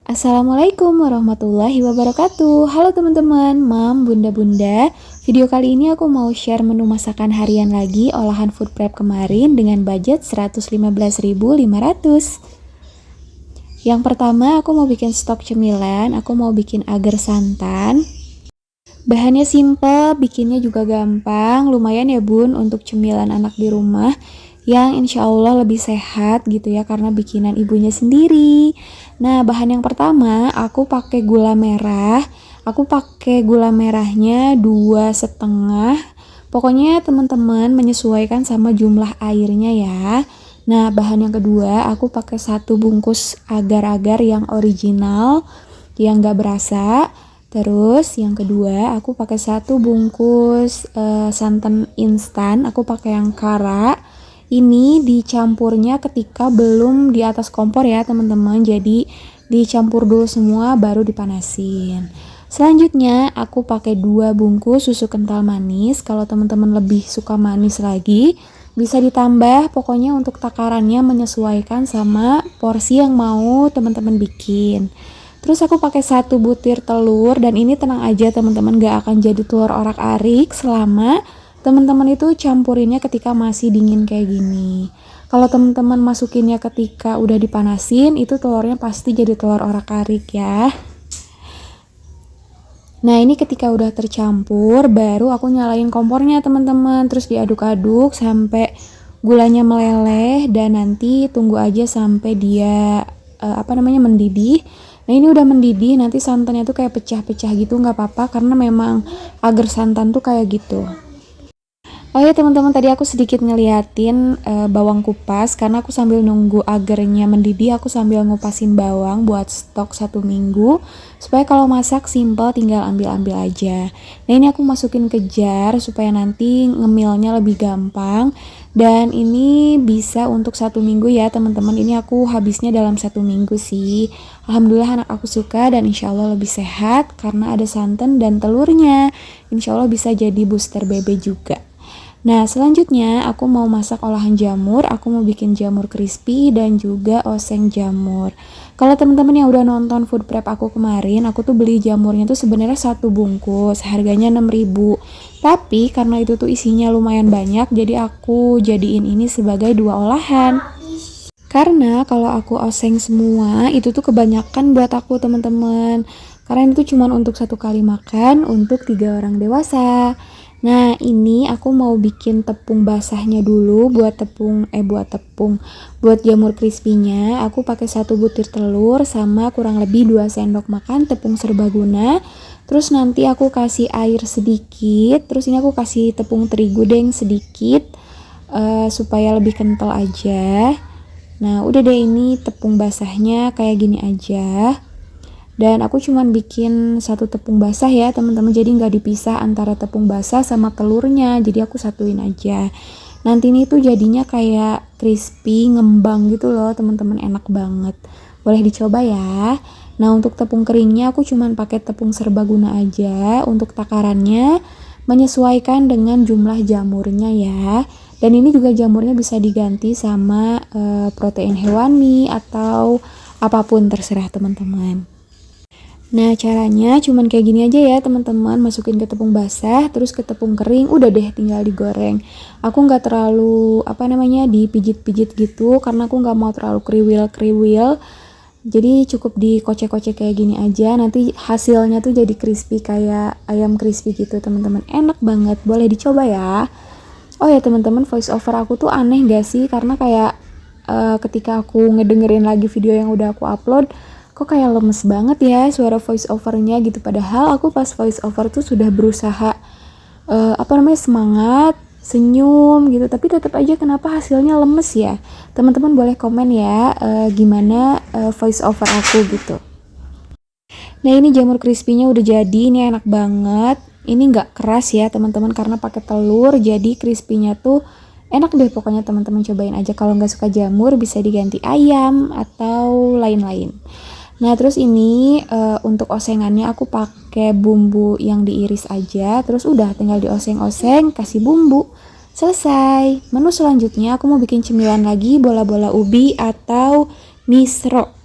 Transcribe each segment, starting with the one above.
Assalamualaikum warahmatullahi wabarakatuh. Halo teman-teman, mam, bunda-bunda. Video kali ini aku mau share menu masakan harian lagi olahan food prep kemarin dengan budget 115.500. Yang pertama aku mau bikin stok cemilan, aku mau bikin agar santan. Bahannya simple, bikinnya juga gampang, lumayan ya bun untuk cemilan anak di rumah yang insya Allah lebih sehat gitu ya karena bikinan ibunya sendiri. Nah bahan yang pertama aku pakai gula merah, aku pakai gula merahnya 2,5. Pokoknya teman-teman menyesuaikan sama jumlah airnya ya. Nah bahan yang kedua aku pakai 1 bungkus agar-agar yang original yang gak berasa. Terus yang kedua aku pakai 1 bungkus santan instan, aku pakai yang kara. Ini dicampurnya ketika belum di atas kompor ya teman-teman, jadi dicampur dulu semua baru dipanasin. Selanjutnya aku pakai 2 bungkus susu kental manis. Kalau teman-teman lebih suka manis lagi bisa ditambah, pokoknya untuk takarannya menyesuaikan sama porsi yang mau teman-teman bikin. Terus aku pakai 1 butir telur, dan ini tenang aja teman-teman gak akan jadi telur orak-arik selama teman-teman itu campurinnya ketika masih dingin kayak gini. Kalau teman-teman masukinnya ketika udah dipanasin, itu telurnya pasti jadi telur orak-arik ya. Nah ini ketika udah tercampur, baru aku nyalain kompornya teman-teman. Terus diaduk-aduk sampai gulanya meleleh, dan nanti tunggu aja sampai dia mendidih. Nah ini udah mendidih, nanti santannya tuh kayak pecah-pecah gitu, nggak apa-apa karena memang agar santan tuh kayak gitu. Oh ya teman-teman, tadi aku sedikit ngeliatin bawang kupas karena aku sambil nunggu agarnya mendidih, aku sambil ngupasin bawang buat stok 1 minggu supaya kalau masak simple tinggal ambil-ambil aja. Nah ini aku masukin ke jar supaya nanti ngemilnya lebih gampang, dan ini bisa untuk 1 minggu ya teman-teman. Ini aku habisnya dalam 1 minggu sih. Alhamdulillah anak aku suka dan insya Allah lebih sehat karena ada santan dan telurnya. Insya Allah bisa jadi booster BB juga. Nah selanjutnya aku mau masak olahan jamur. Aku mau bikin jamur crispy dan juga oseng jamur. Kalau teman-teman yang udah nonton food prep aku kemarin, aku tuh beli jamurnya tuh sebenarnya 1 bungkus, harganya 6.000. Tapi karena itu tuh isinya lumayan banyak, jadi aku jadiin ini sebagai 2 olahan. Karena kalau aku oseng semua itu tuh kebanyakan buat aku teman-teman. Karena itu cuma untuk 1 kali makan untuk 3 orang dewasa. Nah ini aku mau bikin tepung basahnya dulu buat jamur crispy-nya. Aku pakai 1 butir telur sama kurang lebih 2 sendok makan tepung serbaguna. Terus nanti aku kasih air sedikit. Terus ini aku kasih tepung terigu deng sedikit supaya lebih kental aja. Nah udah deh, ini tepung basahnya kayak gini aja. Dan aku cuman bikin 1 tepung basah ya teman-teman, jadi nggak dipisah antara tepung basah sama telurnya, jadi aku satuin aja. Nanti ini tuh jadinya kayak crispy ngembang gitu loh teman-teman, enak banget, boleh dicoba ya. Nah untuk tepung keringnya aku cuman pakai tepung serbaguna aja. Untuk takarannya menyesuaikan dengan jumlah jamurnya ya. Dan ini juga jamurnya bisa diganti sama protein hewani atau apapun, terserah teman-teman. Nah caranya cuman kayak gini aja ya teman-teman, masukin ke tepung basah terus ke tepung kering, udah deh tinggal digoreng. Aku nggak terlalu dipijit-pijit gitu karena aku nggak mau terlalu kriwil-kriwil, jadi cukup dikocek-kocek kayak gini aja. Nanti hasilnya tuh jadi crispy kayak ayam crispy gitu teman-teman, enak banget, boleh dicoba ya. Oh ya teman-teman, voice over aku tuh aneh gak sih, karena kayak ketika aku ngedengerin lagi video yang udah aku upload, kok kayak lemes banget ya suara voice overnya gitu, padahal aku pas voice over tuh sudah berusaha semangat, senyum gitu, tapi tetap aja kenapa hasilnya lemes ya. Teman-teman boleh komen ya gimana voice over aku gitu. Nah ini jamur crispy-nya udah jadi, ini enak banget. Ini nggak keras ya teman-teman karena pakai telur, jadi crispy-nya tuh enak deh pokoknya. Teman-teman cobain aja, kalau nggak suka jamur bisa diganti ayam atau lain-lain. Nah terus ini untuk osengannya aku pakai bumbu yang diiris aja, terus udah tinggal dioseng-oseng, kasih bumbu, selesai. Menu selanjutnya aku mau bikin cemilan lagi, bola-bola ubi atau misro.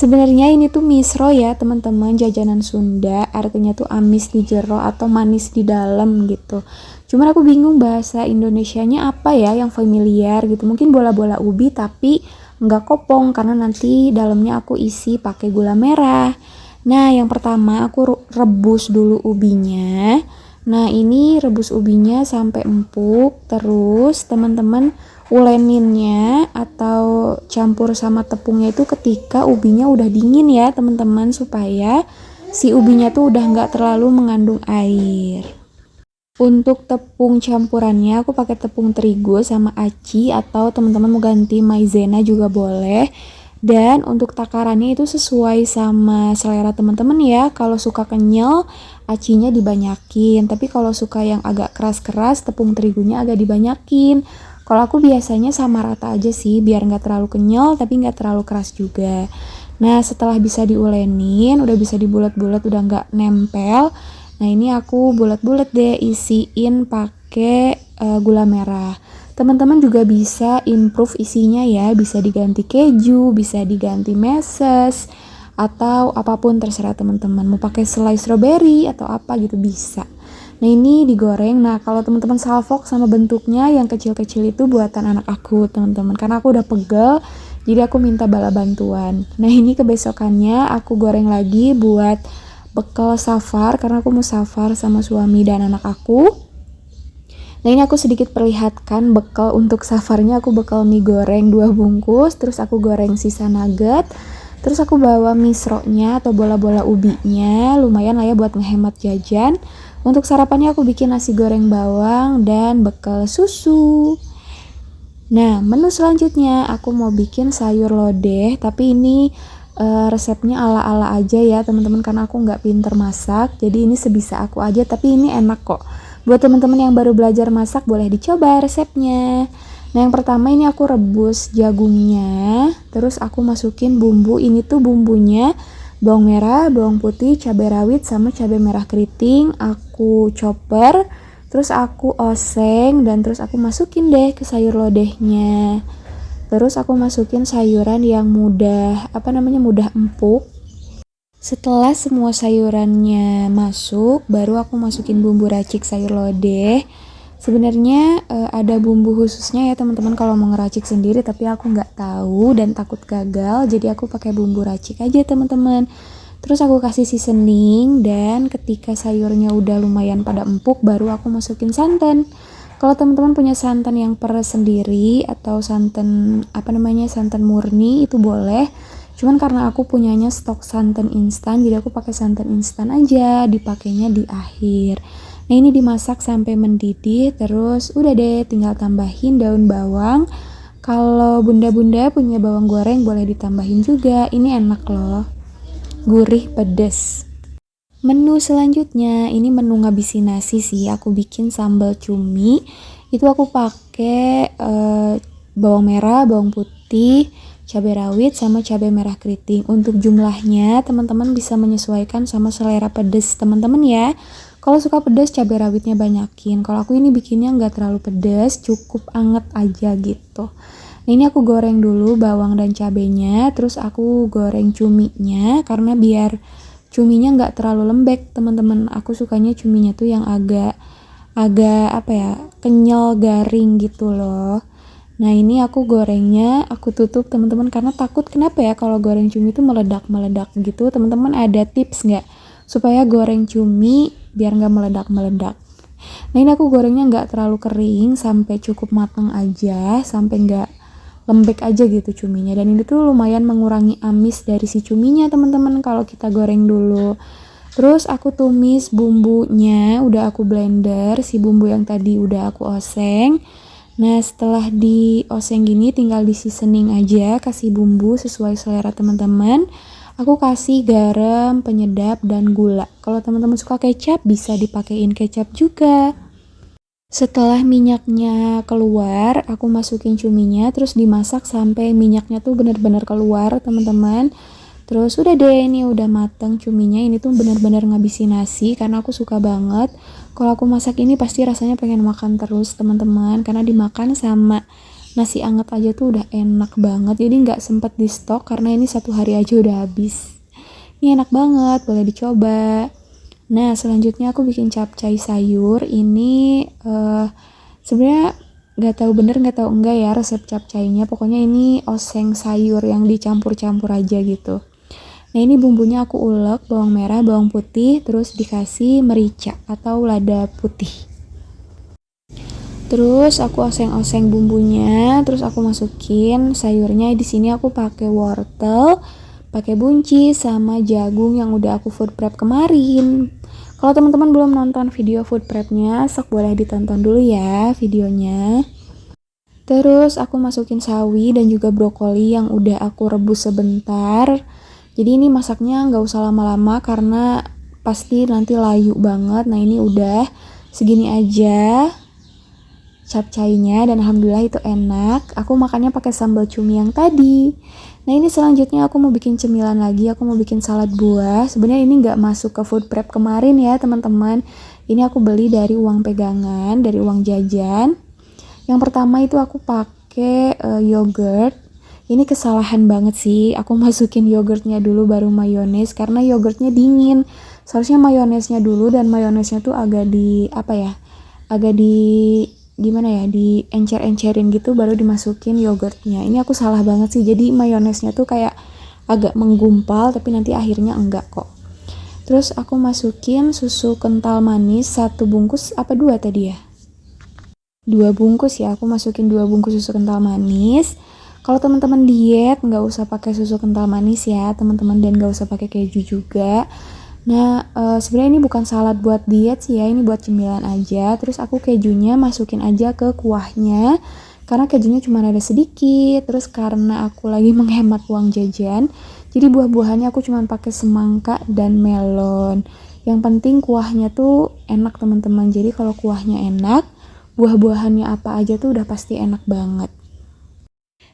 Sebenarnya ini tuh misro ya teman-teman, jajanan Sunda, artinya tuh amis di jero atau manis di dalam gitu. Cuman aku bingung bahasa Indonesianya apa ya yang familiar gitu. Mungkin bola-bola ubi tapi nggak kopong karena nanti dalamnya aku isi pakai gula merah. Nah, yang pertama aku rebus dulu ubinya. Nah, ini rebus ubinya sampai empuk. Terus teman-teman uleninnya atau campur sama tepungnya itu ketika ubinya udah dingin ya teman-teman, supaya si ubinya tuh udah nggak terlalu mengandung air. Untuk tepung campurannya aku pakai tepung terigu sama aci, atau teman-teman mau ganti maizena juga boleh. Dan untuk takarannya itu sesuai sama selera teman-teman ya. Kalau suka kenyal, acinya dibanyakin. Tapi kalau suka yang agak keras-keras, tepung terigunya agak dibanyakin. Kalau aku biasanya sama rata aja sih, biar nggak terlalu kenyal tapi nggak terlalu keras juga. Nah, setelah bisa diulenin, udah bisa dibulat-bulat, udah nggak nempel. Nah, ini aku bulat-bulat deh, isiin pakai gula merah. Teman-teman juga bisa improve isinya ya, bisa diganti keju, bisa diganti meses, atau apapun terserah teman-teman. Mau pakai selai strawberry atau apa gitu bisa. Nah, ini digoreng. Nah, kalau teman-teman salfok sama bentuknya yang kecil-kecil itu buatan anak aku, teman-teman. Karena aku udah pegel, jadi aku minta bala bantuan. Nah, ini kebesokannya aku goreng lagi buat bekal safar, karena aku mau safar sama suami dan anak aku. Nah, ini aku sedikit perlihatkan bekal untuk safarnya. Aku bekal mie goreng 2 bungkus, terus aku goreng sisa nugget, terus aku bawa misronya atau bola-bola ubinya, lumayan lah ya buat ngehemat jajan. Untuk sarapannya aku bikin nasi goreng bawang dan bekal susu. Nah, menu selanjutnya aku mau bikin sayur lodeh, tapi ini resepnya ala-ala aja ya teman-teman, karena aku nggak pinter masak, jadi ini sebisa aku aja, tapi ini enak kok. Buat teman-teman yang baru belajar masak boleh dicoba resepnya. Nah, yang pertama ini aku rebus jagungnya, terus aku masukin bumbu. Ini tuh bumbunya bawang merah, bawang putih, cabai rawit sama cabai merah keriting. Aku chopper, terus aku oseng, dan terus aku masukin deh ke sayur lodehnya. Terus aku masukin sayuran yang mudah empuk. Setelah semua sayurannya masuk, baru aku masukin bumbu racik sayur lodeh. Sebenarnya ada bumbu khususnya ya teman-teman kalau mau ngeracik sendiri, tapi aku nggak tahu dan takut gagal, jadi aku pakai bumbu racik aja teman-teman. Terus aku kasih seasoning, dan ketika sayurnya udah lumayan pada empuk, baru aku masukin santan. Kalau teman-teman punya santan yang peres sendiri atau santan santan murni itu boleh. Cuman karena aku punyanya stok santan instan, jadi aku pakai santan instan aja, dipakainya di akhir. Nah, ini dimasak sampai mendidih, terus udah deh tinggal tambahin daun bawang. Kalau bunda-bunda punya bawang goreng boleh ditambahin juga. Ini enak loh, gurih pedes. Menu selanjutnya, ini menu ngabisin nasi sih. Aku bikin sambal cumi. Itu aku pakai bawang merah, bawang putih, cabai rawit sama cabai merah keriting. Untuk jumlahnya teman-teman bisa menyesuaikan sama selera pedas teman-teman ya. Kalau suka pedas, cabai rawitnya banyakin. Kalau aku ini bikinnya nggak terlalu pedas, cukup anget aja gitu. Nah, ini aku goreng dulu bawang dan cabenya, terus aku goreng cuminya karena biar cuminya nggak terlalu lembek teman-teman. Aku sukanya cuminya tuh yang agak kenyal garing gitu loh. Nah, ini aku gorengnya aku tutup teman-teman, karena takut kenapa ya kalau goreng cumi itu meledak-meledak gitu. Teman-teman ada tips nggak supaya goreng cumi biar nggak meledak-meledak? Nah, ini aku gorengnya nggak terlalu kering, sampai cukup matang aja, sampai nggak lembek aja gitu cuminya. Dan ini tuh lumayan mengurangi amis dari si cuminya teman-teman kalau kita goreng dulu. Terus aku tumis bumbunya, udah aku blender, si bumbu yang tadi udah aku oseng. Nah, setelah dioseng gini tinggal di seasoning aja, kasih bumbu sesuai selera teman-teman. Aku kasih garam, penyedap, dan gula. Kalau teman-teman suka kecap bisa dipakein kecap juga. Setelah minyaknya keluar, aku masukin cuminya, terus dimasak sampai minyaknya tuh benar-benar keluar teman-teman. Terus udah deh, ini udah mateng cuminya. Ini tuh benar-benar ngabisin nasi karena aku suka banget. Kalau aku masak ini pasti rasanya pengen makan terus teman-teman, karena dimakan sama nasi anget aja tuh udah enak banget. Jadi nggak sempet di stok karena ini 1 hari aja udah habis. Ini enak banget, boleh dicoba. Nah, selanjutnya aku bikin capcay sayur. Ini sebenarnya nggak tahu bener nggak tahu enggak ya resep capcaynya. Pokoknya ini oseng sayur yang dicampur-campur aja gitu. Nah, ini bumbunya aku ulek, bawang merah, bawang putih, terus dikasih merica atau lada putih. Terus aku oseng-oseng bumbunya, terus aku masukin sayurnya. Di sini aku pakai wortel, pakai buncis sama jagung yang udah aku food prep kemarin. Kalau teman-teman belum nonton video food prepnya, sok boleh ditonton dulu ya videonya. Terus aku masukin sawi dan juga brokoli yang udah aku rebus sebentar. Jadi ini masaknya nggak usah lama-lama karena pasti nanti layu banget. Nah, ini udah segini aja capcaynya dan alhamdulillah itu enak. Aku makannya pakai sambal cumi yang tadi. Nah, ini selanjutnya aku mau bikin cemilan lagi. Aku mau bikin salad buah. Sebenarnya ini nggak masuk ke food prep kemarin ya teman-teman. Ini aku beli dari uang pegangan, dari uang jajan. Yang pertama itu aku pakai yogurt. Ini kesalahan banget sih, aku masukin yogurtnya dulu baru mayones karena yogurtnya dingin. Seharusnya mayonesnya dulu dan mayonesnya tuh agak di apa ya? Agak di gimana ya? Di encer-encerin gitu baru dimasukin yogurtnya. Ini aku salah banget sih. Jadi mayonesnya tuh kayak agak menggumpal tapi nanti akhirnya enggak kok. Terus aku masukin susu kental manis 1 bungkus apa 2 tadi ya? 2 bungkus ya, aku masukin 2 bungkus susu kental manis. Kalau teman-teman diet nggak usah pakai susu kental manis ya teman-teman, dan nggak usah pakai keju juga. Nah, sebenarnya ini bukan salad buat diet sih ya, ini buat cemilan aja. Terus aku kejunya masukin aja ke kuahnya karena kejunya cuma ada sedikit. Terus karena aku lagi menghemat uang jajan, jadi buah-buahannya aku cuma pakai semangka dan melon. Yang penting kuahnya tuh enak teman-teman. Jadi kalau kuahnya enak, buah-buahannya apa aja tuh udah pasti enak banget.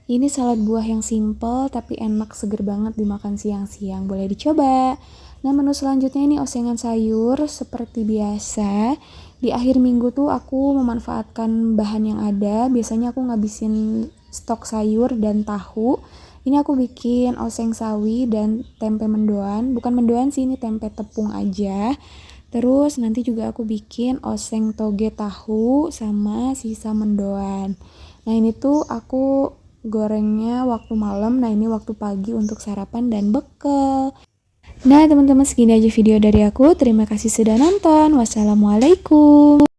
Ini salad buah yang simple tapi enak, seger banget dimakan siang-siang. Boleh dicoba. Nah, menu selanjutnya ini osengan sayur seperti biasa. Di akhir minggu tuh aku memanfaatkan bahan yang ada. Biasanya aku ngabisin stok sayur dan tahu. Ini aku bikin oseng sawi dan tempe mendoan. Bukan mendoan sih, ini tempe tepung aja. Terus nanti juga aku bikin oseng toge tahu sama sisa mendoan. Nah, ini tuh aku gorengnya waktu malam. Nah, ini waktu pagi untuk sarapan dan bekal. Nah, teman-teman, segini aja video dari aku. Terima kasih sudah nonton. Wassalamualaikum.